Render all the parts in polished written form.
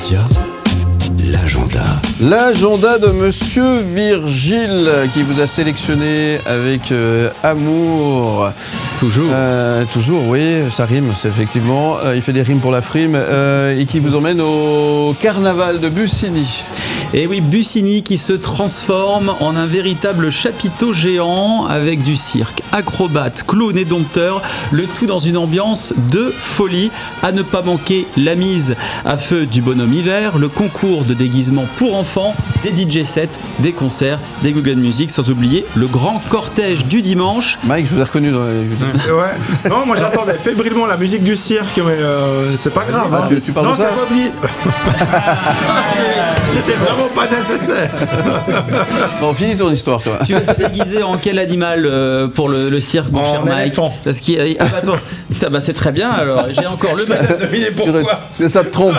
médias, l'agenda. L'agenda de Monsieur Virgile qui vous a sélectionné avec amour. Toujours. Toujours, oui, ça rime, c'est effectivement. Il fait des rimes pour la frime et qui vous emmène au carnaval de Bussigny. Et oui, Bussigny qui se transforme en un véritable chapiteau géant avec du cirque, acrobates, clowns et dompteurs, le tout dans une ambiance de folie. À ne pas manquer la mise à feu du bonhomme hiver, le concours de déguisement pour enfants, des DJ sets, des concerts, des Google Music, sans oublier le grand cortège du dimanche. Mike, je vous ai reconnu dans les... Ouais. Non, moi j'attendais fébrilement la musique du cirque, mais c'est pas grave. Ah, tu parles non, de ça? c'est pas oublié. C'était vraiment pas nécessaire. Bon, finis ton histoire, toi. Tu vas te déguiser en quel animal pour le cirque, mon cher Mike? Éléphant. Parce qu'il ah, bah, attends, ça c'est très bien alors. J'ai encore le Devinez pourquoi. Ça te trompe.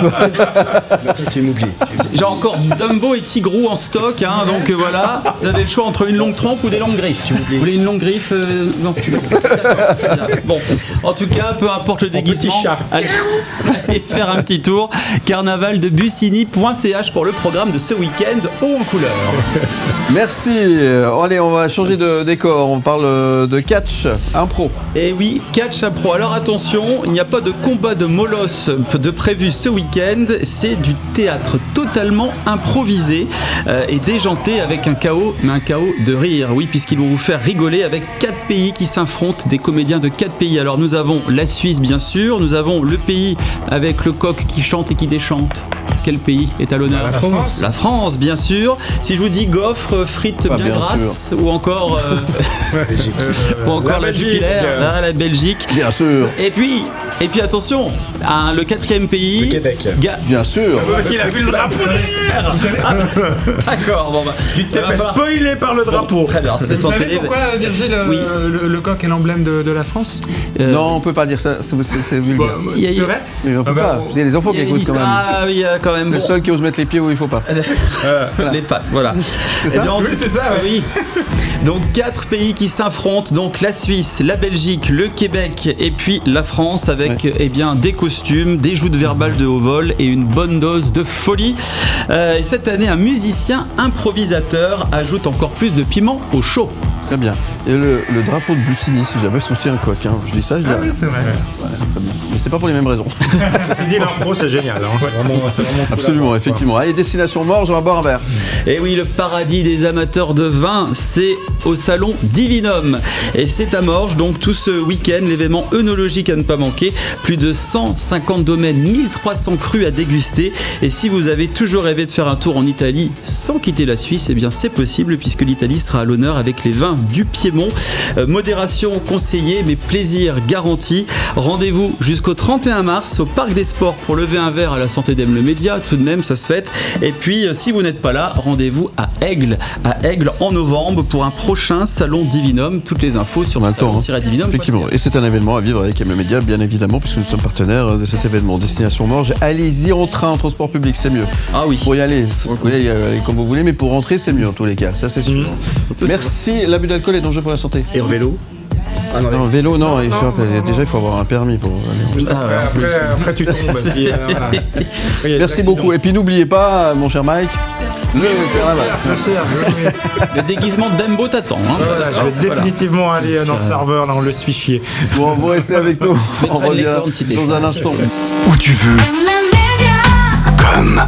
Tu m'oublies. J'ai encore du Dumbo et Tigrou en stock, hein, donc voilà. Vous avez le choix entre une longue trempe ou des longues griffes. Vous voulez une longue griffe? Non, tu veux. Bon, en tout cas, peu importe le déguisement, petit chat. allez faire un petit tour. Carnaval de Bussigny.ch pour le programme de ce week-end haut en couleur. Merci. Allez, on va changer de décor. On parle de catch impro. Et oui, catch impro. Alors attention, il n'y a pas de combat de molosse de prévu ce week-end. C'est du théâtre totalement improvisé et déjanté avec un chaos, mais un chaos de rire. Oui, puisqu'ils vont vous faire rigoler avec 4 pays qui s'affrontent, des comédiens de 4 pays. Alors nous avons la Suisse, bien sûr. Nous avons le pays avec le coq qui chante et qui déchante. Quel pays est à l'honneur? La France. La France, bien sûr. Si je vous dis gaufres, frites Pas bien bien grasses, ou encore, ou encore la Jupiler, la Belgique. Bien sûr. Et puis attention, le 4e pays. Le Québec. Bien sûr. Parce qu'il a vu le drapeau derrière. D'accord, bon bah. Tu t'es fait spoiler par le drapeau. Très bien, c'est Vous en savez télé. pourquoi, Virgile, Oui. le coq est l'emblème de la France? Non, on peut pas dire ça. C'est vulgaire. Il y a- C'est vrai? Mais on peut pas. Vous avez les enfants il y qui a une écoutent quand même. Ah oui, il y a quand même. C'est le bon. seul qui ose mettre les pieds où il faut pas. Les pattes, voilà. C'est ça? Eh bien, Oui, c'est ça, ouais. Oui. Donc 4 pays qui s'affrontent, donc la Suisse, la Belgique, le Québec et puis la France avec eh bien des costumes, des joutes verbales de haut vol et une bonne dose de folie. Et cette année, un musicien improvisateur ajoute encore plus de piment au show. Très bien. Et le drapeau de Bussigny, si jamais, c'est aussi un coq. Hein. Je dis ça, je dis rien. C'est vrai. Voilà, très bien. Mais c'est pas pour les mêmes raisons. Ceci dit, l'impro, c'est génial. Hein. C'est vraiment Absolument, effectivement. Allez, destination Morges, on va boire un verre. Et oui, le paradis des amateurs de vin, c'est au salon Divinum. Et c'est à Morges, donc tout ce week-end, l'événement œnologique à ne pas manquer. Plus de 150 domaines, 1300 crus à déguster. Et si vous avez toujours rêvé de faire un tour en Italie sans quitter la Suisse, eh bien c'est possible puisque l'Italie sera à l'honneur avec les vins du Piémont. Modération conseillée, mais plaisir garanti. Rendez-vous jusqu'au 31 mars au Parc des Sports pour lever un verre à la santé d'Aime le Média. Tout de même, ça se fête. Et puis, si vous n'êtes pas là, rendez-vous à Aigle en novembre pour un prochain salon Divinum. Toutes les infos sur On a le temps, hein. salon-divinum. Effectivement. Et c'est un événement à vivre avec Aime le Média, bien évidemment, puisque nous sommes partenaires de cet événement. Destination Morges. Allez-y en train, en transport public, c'est mieux. Ah oui. Pour y aller, vous pouvez y aller comme vous voulez, mais pour rentrer, c'est mieux en tous les cas. Ça, c'est sûr. Merci. L'abus d'alcool est dangereux pour la santé. Et en vélo? Ah non, Non, vélo, non. Déjà, il faut avoir un permis pour aller en Après, tu tombes. Puis, voilà. Oui, Merci beaucoup. Et puis n'oubliez pas, mon cher Mike, le carnaval. Le déguisement de Dumbo t'attend. Hein. Voilà, je vais définitivement aller dans le serveur, là, on le fichier. Bon, vous restez avec nous. On Mettrai les revient cornes si t'es dans sage. un instant. où tu veux, comme